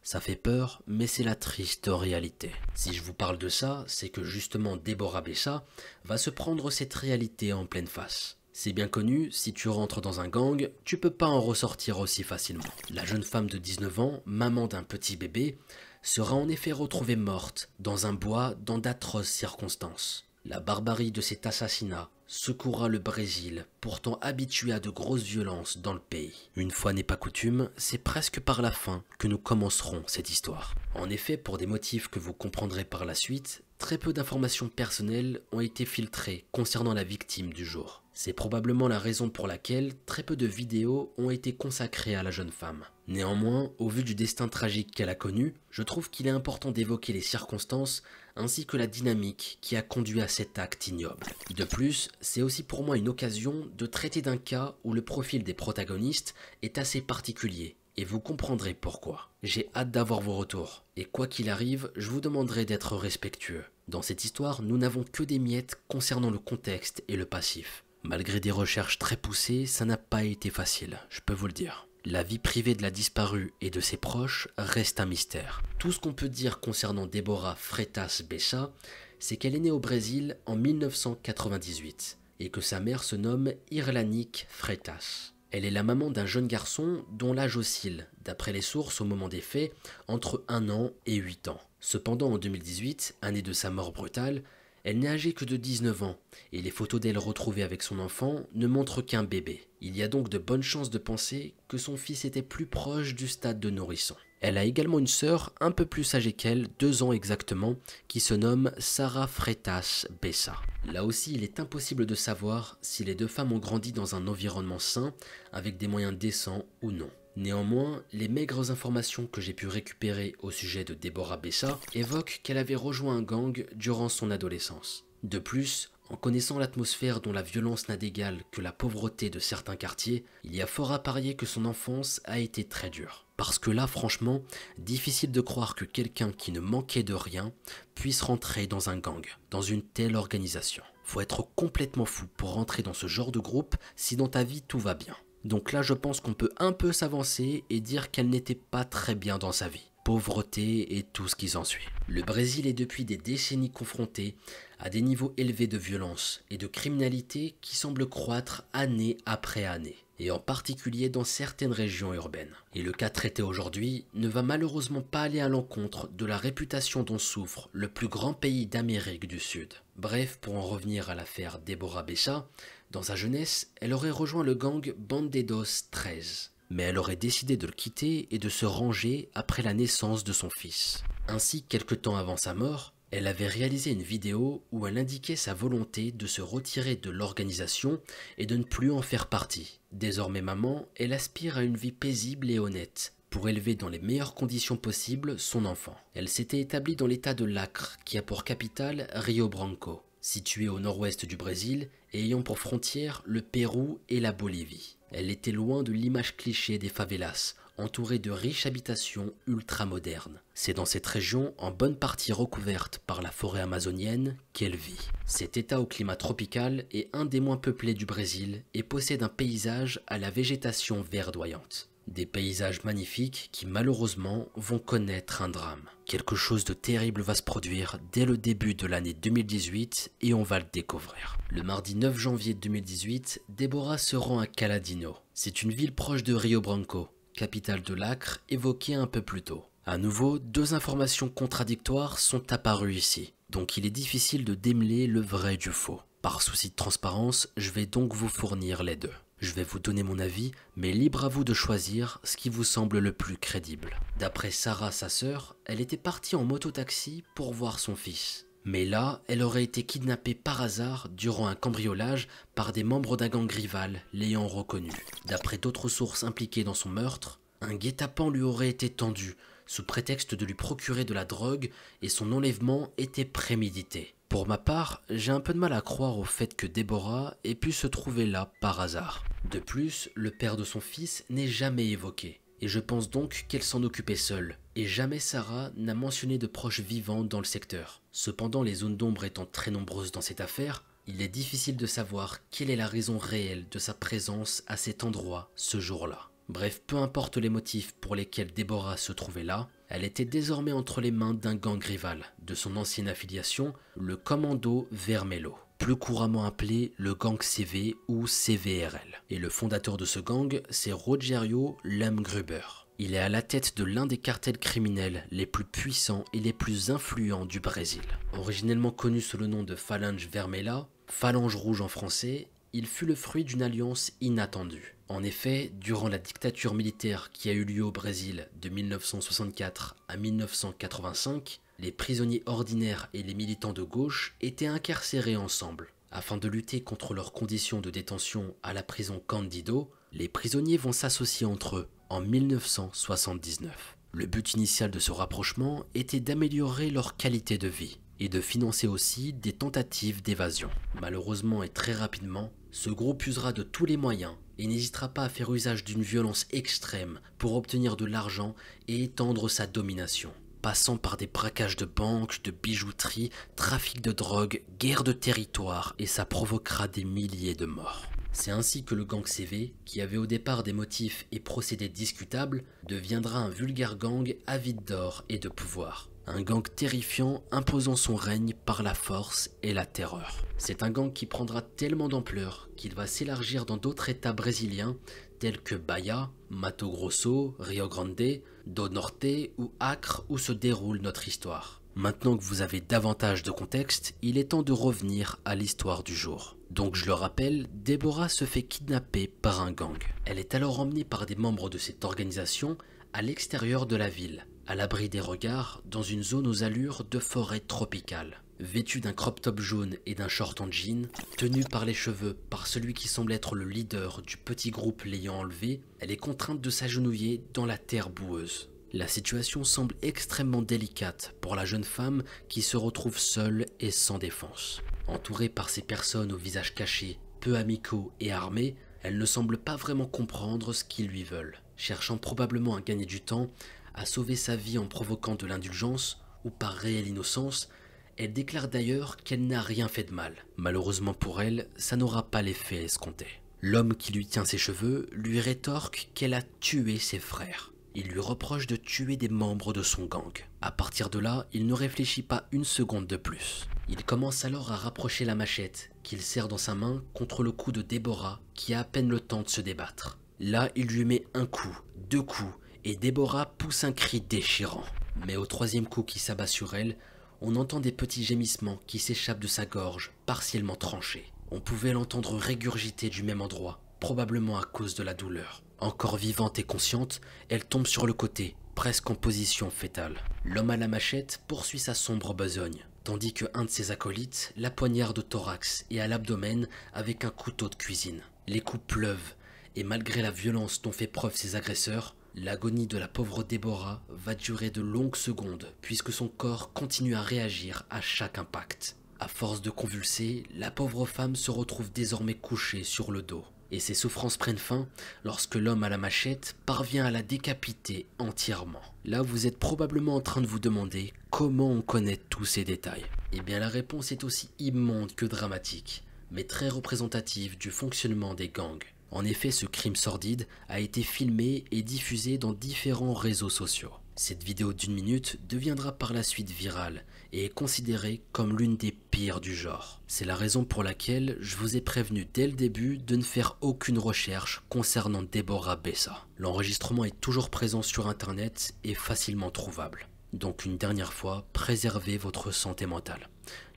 Ça fait peur, mais c'est la triste réalité. Si je vous parle de ça, c'est que justement Deborah Bessa va se prendre cette réalité en pleine face. C'est bien connu, si tu rentres dans un gang, tu peux pas en ressortir aussi facilement. La jeune femme de 19 ans, maman d'un petit bébé, sera en effet retrouvée morte dans un bois dans d'atroces circonstances. La barbarie de cet assassinat secourra le Brésil, pourtant habitué à de grosses violences dans le pays. Une fois n'est pas coutume, c'est presque par la fin que nous commencerons cette histoire. En effet, pour des motifs que vous comprendrez par la suite, très peu d'informations personnelles ont été filtrées concernant la victime du jour. C'est probablement la raison pour laquelle très peu de vidéos ont été consacrées à la jeune femme. Néanmoins, au vu du destin tragique qu'elle a connu, je trouve qu'il est important d'évoquer les circonstances ainsi que la dynamique qui a conduit à cet acte ignoble. De plus, c'est aussi pour moi une occasion de traiter d'un cas où le profil des protagonistes est assez particulier, et vous comprendrez pourquoi. J'ai hâte d'avoir vos retours, et quoi qu'il arrive, je vous demanderai d'être respectueux. Dans cette histoire, nous n'avons que des miettes concernant le contexte et le passif. Malgré des recherches très poussées, ça n'a pas été facile, je peux vous le dire. La vie privée de la disparue et de ses proches reste un mystère. Tout ce qu'on peut dire concernant Deborah Freitas Bessa, c'est qu'elle est née au Brésil en 1998 et que sa mère se nomme Irlanique Freitas. Elle est la maman d'un jeune garçon dont l'âge oscille, d'après les sources au moment des faits, entre 1 an et 8 ans. Cependant, en 2018, année de sa mort brutale, elle n'est âgée que de 19 ans, et les photos d'elle retrouvées avec son enfant ne montrent qu'un bébé. Il y a donc de bonnes chances de penser que son fils était plus proche du stade de nourrisson. Elle a également une sœur un peu plus âgée qu'elle, 2 ans exactement, qui se nomme Sara Freitas Bessa. Là aussi, il est impossible de savoir si les deux femmes ont grandi dans un environnement sain, avec des moyens décents ou non. Néanmoins, les maigres informations que j'ai pu récupérer au sujet de Deborah Bessa évoquent qu'elle avait rejoint un gang durant son adolescence. De plus, en connaissant l'atmosphère dont la violence n'a d'égal que la pauvreté de certains quartiers, il y a fort à parier que son enfance a été très dure. Parce que là, franchement, difficile de croire que quelqu'un qui ne manquait de rien puisse rentrer dans un gang, dans une telle organisation. Faut être complètement fou pour rentrer dans ce genre de groupe si dans ta vie tout va bien. Donc là, je pense qu'on peut un peu s'avancer et dire qu'elle n'était pas très bien dans sa vie. Pauvreté et tout ce qui s'ensuit. Le Brésil est depuis des décennies confronté à des niveaux élevés de violence et de criminalité qui semblent croître année après année, et en particulier dans certaines régions urbaines. Et le cas traité aujourd'hui ne va malheureusement pas aller à l'encontre de la réputation dont souffre le plus grand pays d'Amérique du Sud. Bref, pour en revenir à l'affaire Deborah Bessa, dans sa jeunesse, elle aurait rejoint le gang Bandidos 13. Mais elle aurait décidé de le quitter et de se ranger après la naissance de son fils. Ainsi, quelque temps avant sa mort, elle avait réalisé une vidéo où elle indiquait sa volonté de se retirer de l'organisation et de ne plus en faire partie. Désormais maman, elle aspire à une vie paisible et honnête, pour élever dans les meilleures conditions possibles son enfant. Elle s'était établie dans l'état de l'Acre, qui a pour capitale Rio Branco, situé au nord-ouest du Brésil et ayant pour frontières le Pérou et la Bolivie. Elle était loin de l'image cliché des favelas, entourée de riches habitations ultra-modernes. C'est dans cette région, en bonne partie recouverte par la forêt amazonienne, qu'elle vit. Cet état au climat tropical est un des moins peuplés du Brésil et possède un paysage à la végétation verdoyante. Des paysages magnifiques qui malheureusement vont connaître un drame. Quelque chose de terrible va se produire dès le début de l'année 2018 et on va le découvrir. Le mardi 9 janvier 2018, Deborah se rend à Caladino. C'est une ville proche de Rio Branco, capitale de l'Acre, évoquée un peu plus tôt. À nouveau, 2 informations contradictoires sont apparues ici, donc il est difficile de démêler le vrai du faux. Par souci de transparence, je vais donc vous fournir les deux. Je vais vous donner mon avis, mais libre à vous de choisir ce qui vous semble le plus crédible. D'après Sarah, sa sœur, elle était partie en mototaxi pour voir son fils. Mais là, elle aurait été kidnappée par hasard durant un cambriolage par des membres d'un gang rival l'ayant reconnue. D'après d'autres sources impliquées dans son meurtre, un guet-apens lui aurait été tendu sous prétexte de lui procurer de la drogue et son enlèvement était prémédité. Pour ma part, j'ai un peu de mal à croire au fait que Deborah ait pu se trouver là par hasard. De plus, le père de son fils n'est jamais évoqué, et je pense donc qu'elle s'en occupait seule, et jamais Sarah n'a mentionné de proches vivants dans le secteur. Cependant, les zones d'ombre étant très nombreuses dans cette affaire, il est difficile de savoir quelle est la raison réelle de sa présence à cet endroit ce jour-là. Bref, peu importe les motifs pour lesquels Deborah se trouvait là, elle était désormais entre les mains d'un gang rival, de son ancienne affiliation, le Commando Vermelho, plus couramment appelé le gang CV ou CVRL. Et le fondateur de ce gang, c'est Rogerio Lemgruber. Il est à la tête de l'un des cartels criminels les plus puissants et les plus influents du Brésil. Originellement connu sous le nom de Phalange Vermelha, Phalange Rouge en français, il fut le fruit d'une alliance inattendue. En effet, durant la dictature militaire qui a eu lieu au Brésil de 1964 à 1985, les prisonniers ordinaires et les militants de gauche étaient incarcérés ensemble. Afin de lutter contre leurs conditions de détention à la prison Candido, les prisonniers vont s'associer entre eux en 1979. Le but initial de ce rapprochement était d'améliorer leur qualité de vie et de financer aussi des tentatives d'évasion. Malheureusement et très rapidement, ce groupe usera de tous les moyens et n'hésitera pas à faire usage d'une violence extrême pour obtenir de l'argent et étendre sa domination, passant par des braquages de banques, de bijouterie, trafic de drogue, guerre de territoire, et ça provoquera des milliers de morts. C'est ainsi que le gang CV, qui avait au départ des motifs et procédés discutables, deviendra un vulgaire gang avide d'or et de pouvoir. Un gang terrifiant imposant son règne par la force et la terreur. C'est un gang qui prendra tellement d'ampleur qu'il va s'élargir dans d'autres états brésiliens tels que Bahia, Mato Grosso, Rio Grande, do Norte ou Acre où se déroule notre histoire. Maintenant que vous avez davantage de contexte, il est temps de revenir à l'histoire du jour. Donc je le rappelle, Deborah se fait kidnapper par un gang. Elle est alors emmenée par des membres de cette organisation à l'extérieur de la ville, à l'abri des regards, dans une zone aux allures de forêt tropicale. Vêtue d'un crop top jaune et d'un short en jean, tenue par les cheveux par celui qui semble être le leader du petit groupe l'ayant enlevée, elle est contrainte de s'agenouiller dans la terre boueuse. La situation semble extrêmement délicate pour la jeune femme qui se retrouve seule et sans défense. Entourée par ces personnes au visage caché, peu amicaux et armés, elle ne semble pas vraiment comprendre ce qu'ils lui veulent, cherchant probablement à gagner du temps, à sauver sa vie en provoquant de l'indulgence ou par réelle innocence. Elle déclare d'ailleurs qu'elle n'a rien fait de mal. Malheureusement pour elle, ça n'aura pas l'effet escompté. L'homme qui lui tient ses cheveux lui rétorque qu'elle a tué ses frères. Il lui reproche de tuer des membres de son gang. À partir de là, il ne réfléchit pas une seconde de plus. Il commence alors à rapprocher la machette qu'il serre dans sa main contre le cou de Deborah qui a à peine le temps de se débattre. Là, il lui met un coup, deux coups, et Deborah pousse un cri déchirant. Mais au troisième coup qui s'abat sur elle, on entend des petits gémissements qui s'échappent de sa gorge, partiellement tranchée. On pouvait l'entendre régurgiter du même endroit, probablement à cause de la douleur. Encore vivante et consciente, elle tombe sur le côté, presque en position fétale. L'homme à la machette poursuit sa sombre besogne, tandis que un de ses acolytes la poignarde au thorax et à l'abdomen avec un couteau de cuisine. Les coups pleuvent, et malgré la violence dont fait preuve ses agresseurs, l'agonie de la pauvre Deborah va durer de longues secondes, puisque son corps continue à réagir à chaque impact. À force de convulser, la pauvre femme se retrouve désormais couchée sur le dos. Et ses souffrances prennent fin lorsque l'homme à la machette parvient à la décapiter entièrement. Là, vous êtes probablement en train de vous demander comment on connaît tous ces détails. Eh bien, la réponse est aussi immonde que dramatique, mais très représentative du fonctionnement des gangs. En effet, ce crime sordide a été filmé et diffusé dans différents réseaux sociaux. Cette vidéo d'1 minute deviendra par la suite virale et est considérée comme l'une des pires du genre. C'est la raison pour laquelle je vous ai prévenu dès le début de ne faire aucune recherche concernant Deborah Bessa. L'enregistrement est toujours présent sur internet et facilement trouvable. Donc une dernière fois, préservez votre santé mentale.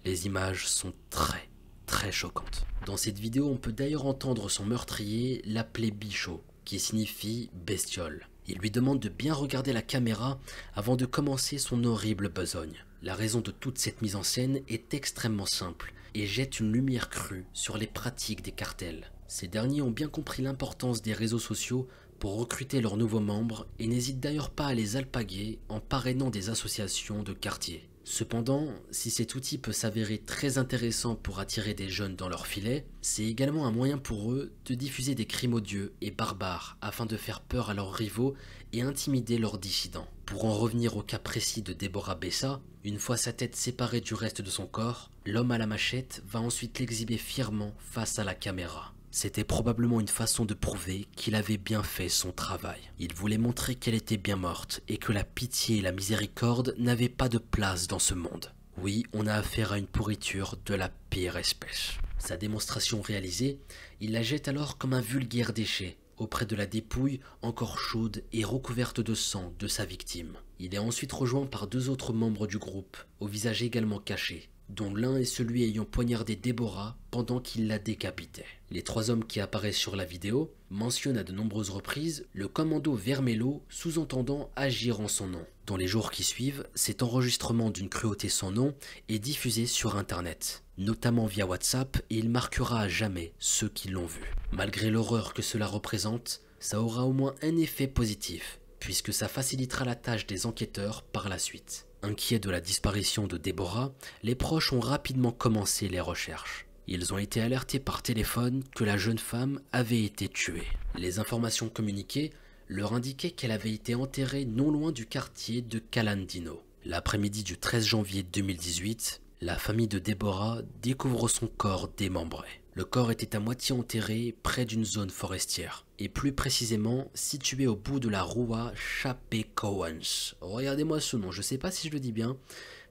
Les images sont très choquantes. Dans cette vidéo, on peut d'ailleurs entendre son meurtrier l'appeler Bichot, qui signifie bestiole. Il lui demande de bien regarder la caméra avant de commencer son horrible besogne. La raison de toute cette mise en scène est extrêmement simple et jette une lumière crue sur les pratiques des cartels. Ces derniers ont bien compris l'importance des réseaux sociaux pour recruter leurs nouveaux membres et n'hésitent d'ailleurs pas à les alpaguer en parrainant des associations de quartier. Cependant, si cet outil peut s'avérer très intéressant pour attirer des jeunes dans leur filet, c'est également un moyen pour eux de diffuser des crimes odieux et barbares afin de faire peur à leurs rivaux et intimider leurs dissidents. Pour en revenir au cas précis de Deborah Bessa, une fois sa tête séparée du reste de son corps, l'homme à la machette va ensuite l'exhiber fièrement face à la caméra. C'était probablement une façon de prouver qu'il avait bien fait son travail. Il voulait montrer qu'elle était bien morte et que la pitié et la miséricorde n'avaient pas de place dans ce monde. Oui, on a affaire à une pourriture de la pire espèce. Sa démonstration réalisée, il la jette alors comme un vulgaire déchet, auprès de la dépouille encore chaude et recouverte de sang de sa victime. Il est ensuite rejoint par 2 autres membres du groupe, au visage également caché, dont l'un est celui ayant poignardé Deborah pendant qu'il la décapitait. Les 3 hommes qui apparaissent sur la vidéo mentionnent à de nombreuses reprises le commando Vermelho, sous-entendant agir en son nom. Dans les jours qui suivent, cet enregistrement d'une cruauté sans nom est diffusé sur internet, notamment via WhatsApp, et il marquera à jamais ceux qui l'ont vu. Malgré l'horreur que cela représente, ça aura au moins un effet positif, puisque ça facilitera la tâche des enquêteurs par la suite. Inquiets de la disparition de Deborah, les proches ont rapidement commencé les recherches. Ils ont été alertés par téléphone que la jeune femme avait été tuée. Les informations communiquées leur indiquaient qu'elle avait été enterrée non loin du quartier de Calandino. L'après-midi du 13 janvier 2018, la famille de Deborah découvre son corps démembré. Le corps était à moitié enterré près d'une zone forestière, et plus précisément situé au bout de la Rua Chapecowens. Regardez-moi ce nom, je sais pas si je le dis bien,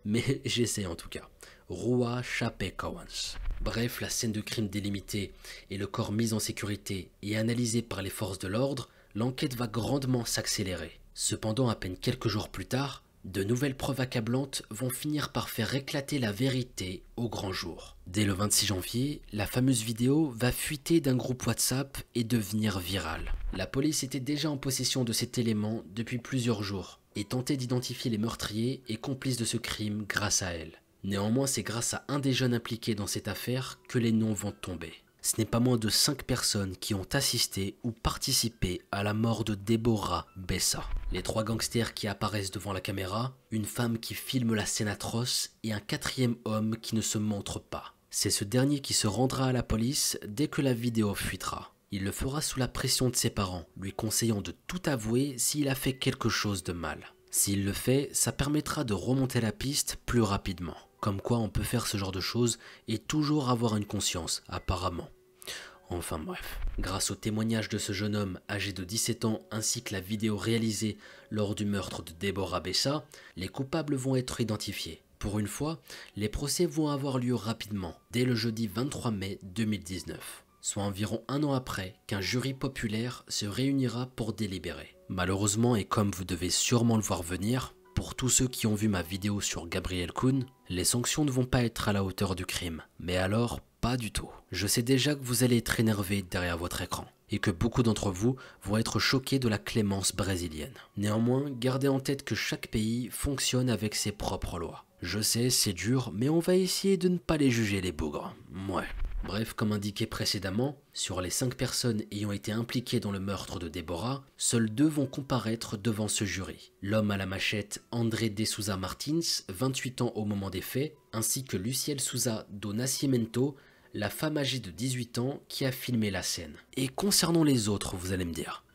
mais j'essaie en tout cas. Rua Chapecowens. Bref, la scène de crime délimitée et le corps mis en sécurité et analysé par les forces de l'ordre, l'enquête va grandement s'accélérer. Cependant, à peine quelques jours plus tard, de nouvelles preuves accablantes vont finir par faire éclater la vérité au grand jour. Dès le 26 janvier, la fameuse vidéo va fuiter d'un groupe WhatsApp et devenir virale. La police était déjà en possession de cet élément depuis plusieurs jours et tentait d'identifier les meurtriers et complices de ce crime grâce à elle. Néanmoins, c'est grâce à un des jeunes impliqués dans cette affaire que les noms vont tomber. Ce n'est pas moins de 5 personnes qui ont assisté ou participé à la mort de Deborah Bessa. Les 3 gangsters qui apparaissent devant la caméra, une femme qui filme la scène atroce et un 4e homme qui ne se montre pas. C'est ce dernier qui se rendra à la police dès que la vidéo fuitera. Il le fera sous la pression de ses parents, lui conseillant de tout avouer s'il a fait quelque chose de mal. S'il le fait, ça permettra de remonter la piste plus rapidement. Comme quoi on peut faire ce genre de choses et toujours avoir une conscience, apparemment. Enfin bref. Grâce au témoignage de ce jeune homme âgé de 17 ans ainsi que la vidéo réalisée lors du meurtre de Deborah Bessa, les coupables vont être identifiés. Pour une fois, les procès vont avoir lieu rapidement, dès le jeudi 23 mai 2019. Soit environ 1 an après qu'un jury populaire se réunira pour délibérer. Malheureusement, et comme vous devez sûrement le voir venir, pour tous ceux qui ont vu ma vidéo sur Gabriel Kuhn, les sanctions ne vont pas être à la hauteur du crime. Mais alors, pas du tout. Je sais déjà que vous allez être énervé derrière votre écran, et que beaucoup d'entre vous vont être choqués de la clémence brésilienne. Néanmoins, gardez en tête que chaque pays fonctionne avec ses propres lois. Je sais, c'est dur, mais on va essayer de ne pas les juger les bougres. Ouais. Bref, comme indiqué précédemment, sur les 5 personnes ayant été impliquées dans le meurtre de Deborah, seuls 2 vont comparaître devant ce jury. L'homme à la machette André de Souza Martins, 28 ans au moment des faits, ainsi que Luciel Souza do Nascimento, la femme âgée de 18 ans qui a filmé la scène. Et concernant les autres, vous allez me dire,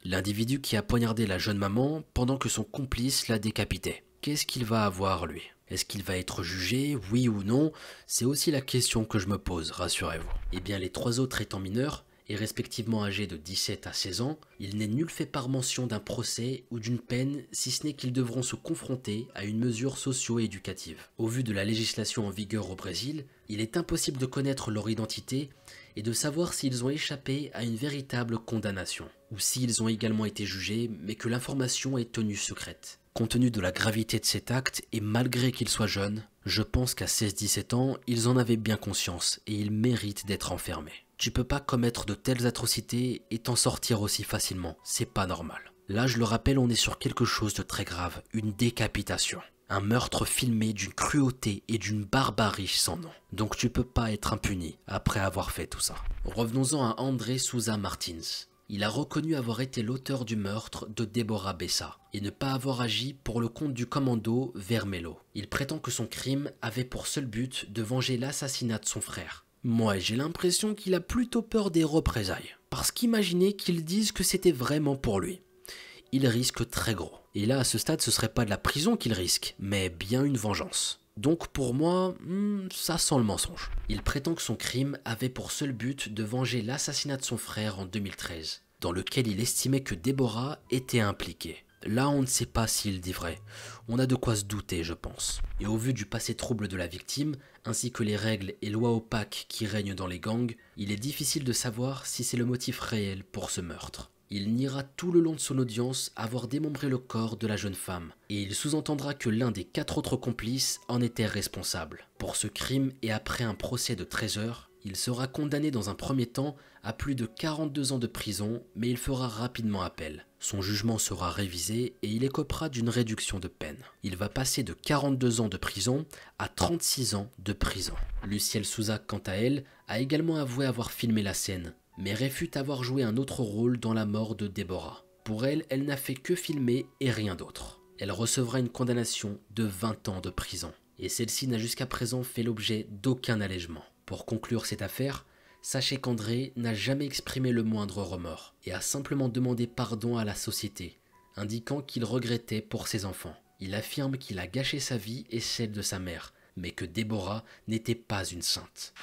l'individu qui a poignardé la jeune maman pendant que son complice la décapitait. Qu'est-ce qu'il va avoir, lui? Est-ce qu'il va être jugé, oui ou non? C'est aussi la question que je me pose, rassurez-vous. Eh bien, les 3 autres étant mineurs, et respectivement âgés de 17 à 16 ans, il n'est nul fait par mention d'un procès ou d'une peine, si ce n'est qu'ils devront se confronter à une mesure socio-éducative. Au vu de la législation en vigueur au Brésil, il est impossible de connaître leur identité et de savoir s'ils ont échappé à une véritable condamnation, ou s'ils ont également été jugés, mais que l'information est tenue secrète. Compte tenu de la gravité de cet acte, et malgré qu'ils soient jeunes, je pense qu'à 16-17 ans, ils en avaient bien conscience et ils méritent d'être enfermés. Tu peux pas commettre de telles atrocités et t'en sortir aussi facilement, c'est pas normal. Là, je le rappelle, on est sur quelque chose de très grave, une décapitation. Un meurtre filmé d'une cruauté et d'une barbarie sans nom. Donc tu peux pas être impuni après avoir fait tout ça. Revenons-en à André Souza Martins. Il a reconnu avoir été l'auteur du meurtre de Deborah Bessa et ne pas avoir agi pour le compte du commando Vermelho. Il prétend que son crime avait pour seul but de venger l'assassinat de son frère. Moi, j'ai l'impression qu'il a plutôt peur des représailles. Parce qu'imaginez qu'ils disent que c'était vraiment pour lui. Il risque très gros. Et là, à ce stade, ce serait pas de la prison qu'il risque, mais bien une vengeance. Donc pour moi, ça sent le mensonge. Il prétend que son crime avait pour seul but de venger l'assassinat de son frère en 2013, dans lequel il estimait que Deborah était impliquée. Là, on ne sait pas s'il dit vrai. On a de quoi se douter, je pense. Et au vu du passé trouble de la victime, ainsi que les règles et lois opaques qui règnent dans les gangs, il est difficile de savoir si c'est le motif réel pour ce meurtre. Il niera tout le long de son audience avoir démembré le corps de la jeune femme, et il sous-entendra que l'un des 4 autres complices en était responsable. Pour ce crime et après un procès de 13 heures, il sera condamné dans un premier temps à plus de 42 ans de prison, mais il fera rapidement appel. Son jugement sera révisé et il écopera d'une réduction de peine. Il va passer de 42 ans de prison à 36 ans de prison. Lucielle Souzac, quant à elle, a également avoué avoir filmé la scène, mais réfute avoir joué un autre rôle dans la mort de Déborah. Pour elle, elle n'a fait que filmer et rien d'autre. Elle recevra une condamnation de 20 ans de prison, et celle-ci n'a jusqu'à présent fait l'objet d'aucun allègement. Pour conclure cette affaire, sachez qu'André n'a jamais exprimé le moindre remords, et a simplement demandé pardon à la société, indiquant qu'il regrettait pour ses enfants. Il affirme qu'il a gâché sa vie et celle de sa mère, mais que Déborah n'était pas une sainte.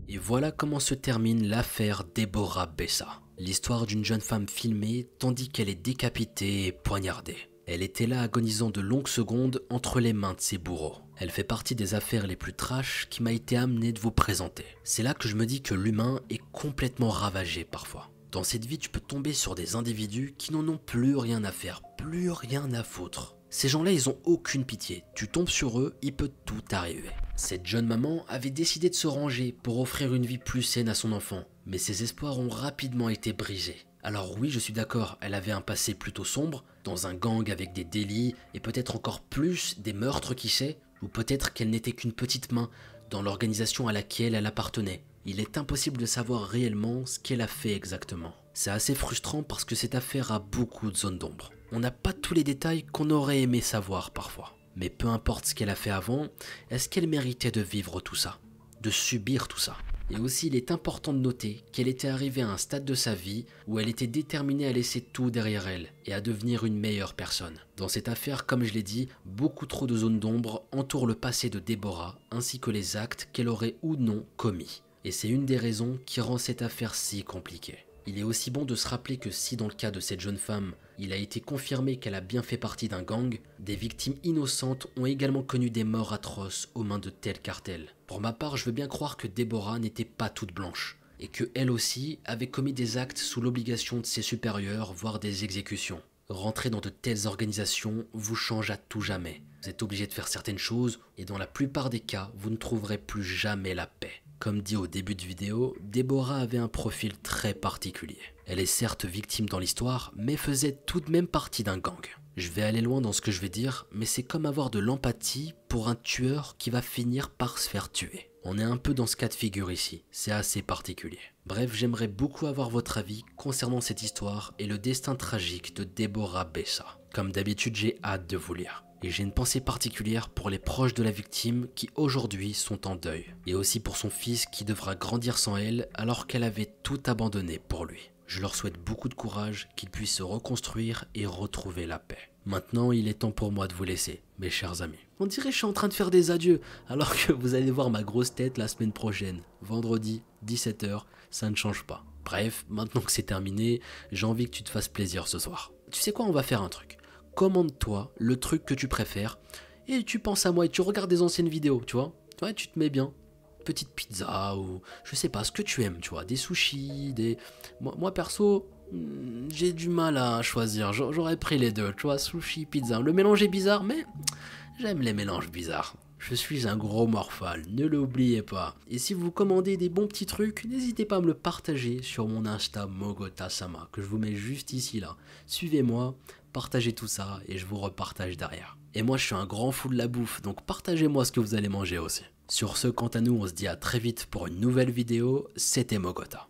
Et voilà comment se termine l'affaire Déborah Bessa. L'histoire d'une jeune femme filmée tandis qu'elle est décapitée et poignardée. Elle était là agonisant de longues secondes entre les mains de ses bourreaux. Elle fait partie des affaires les plus trash qui m'a été amené de vous présenter. C'est là que je me dis que l'humain est complètement ravagé parfois. Dans cette vie, tu peux tomber sur des individus qui n'en ont plus rien à faire, plus rien à foutre. Ces gens-là, ils ont aucune pitié. Tu tombes sur eux, il peut tout arriver. Cette jeune maman avait décidé de se ranger pour offrir une vie plus saine à son enfant, mais ses espoirs ont rapidement été brisés. Alors oui, je suis d'accord, elle avait un passé plutôt sombre, dans un gang avec des délits et peut-être encore plus des meurtres qui sait, ou peut-être qu'elle n'était qu'une petite main dans l'organisation à laquelle elle appartenait. Il est impossible de savoir réellement ce qu'elle a fait exactement. C'est assez frustrant parce que cette affaire a beaucoup de zones d'ombre. On n'a pas tous les détails qu'on aurait aimé savoir parfois. Mais peu importe ce qu'elle a fait avant, est-ce qu'elle méritait de vivre tout ça? De subir tout ça? Et aussi, il est important de noter qu'elle était arrivée à un stade de sa vie où elle était déterminée à laisser tout derrière elle et à devenir une meilleure personne. Dans cette affaire, comme je l'ai dit, beaucoup trop de zones d'ombre entourent le passé de Déborah ainsi que les actes qu'elle aurait ou non commis. Et c'est une des raisons qui rend cette affaire si compliquée. Il est aussi bon de se rappeler que si dans le cas de cette jeune femme, il a été confirmé qu'elle a bien fait partie d'un gang, des victimes innocentes ont également connu des morts atroces aux mains de tels cartels. Pour ma part, je veux bien croire que Déborah n'était pas toute blanche, et que elle aussi avait commis des actes sous l'obligation de ses supérieurs, voire des exécutions. Rentrer dans de telles organisations vous change à tout jamais. Vous êtes obligé de faire certaines choses, et dans la plupart des cas, vous ne trouverez plus jamais la paix. Comme dit au début de vidéo, Déborah avait un profil très particulier. Elle est certes victime dans l'histoire, mais faisait tout de même partie d'un gang. Je vais aller loin dans ce que je vais dire, mais c'est comme avoir de l'empathie pour un tueur qui va finir par se faire tuer. On est un peu dans ce cas de figure ici, c'est assez particulier. Bref, j'aimerais beaucoup avoir votre avis concernant cette histoire et le destin tragique de Déborah Bessa. Comme d'habitude, j'ai hâte de vous lire. Et j'ai une pensée particulière pour les proches de la victime qui aujourd'hui sont en deuil. Et aussi pour son fils qui devra grandir sans elle alors qu'elle avait tout abandonné pour lui. Je leur souhaite beaucoup de courage, qu'ils puissent se reconstruire et retrouver la paix. Maintenant, il est temps pour moi de vous laisser, mes chers amis. On dirait que je suis en train de faire des adieux, alors que vous allez voir ma grosse tête la semaine prochaine. Vendredi, 17 h, ça ne change pas. Bref, maintenant que c'est terminé, j'ai envie que tu te fasses plaisir ce soir. Tu sais quoi, on va faire un truc. Commande-toi le truc que tu préfères et tu penses à moi et tu regardes des anciennes vidéos, tu vois. Ouais, tu te mets bien. Petite pizza ou je sais pas, ce que tu aimes, tu vois. Des sushis, des... Moi perso, j'ai du mal à choisir. J'aurais pris les deux, tu vois, sushi, pizza. Le mélange est bizarre, mais j'aime les mélanges bizarres. Je suis un gros morphale, ne l'oubliez pas. Et si vous commandez des bons petits trucs, n'hésitez pas à me le partager sur mon Insta Mogota-sama, que je vous mets juste ici là. Suivez-moi, partagez tout ça et je vous repartage derrière. Et moi je suis un grand fou de la bouffe, donc partagez-moi ce que vous allez manger aussi. Sur ce, quant à nous, on se dit à très vite pour une nouvelle vidéo, c'était Mogota.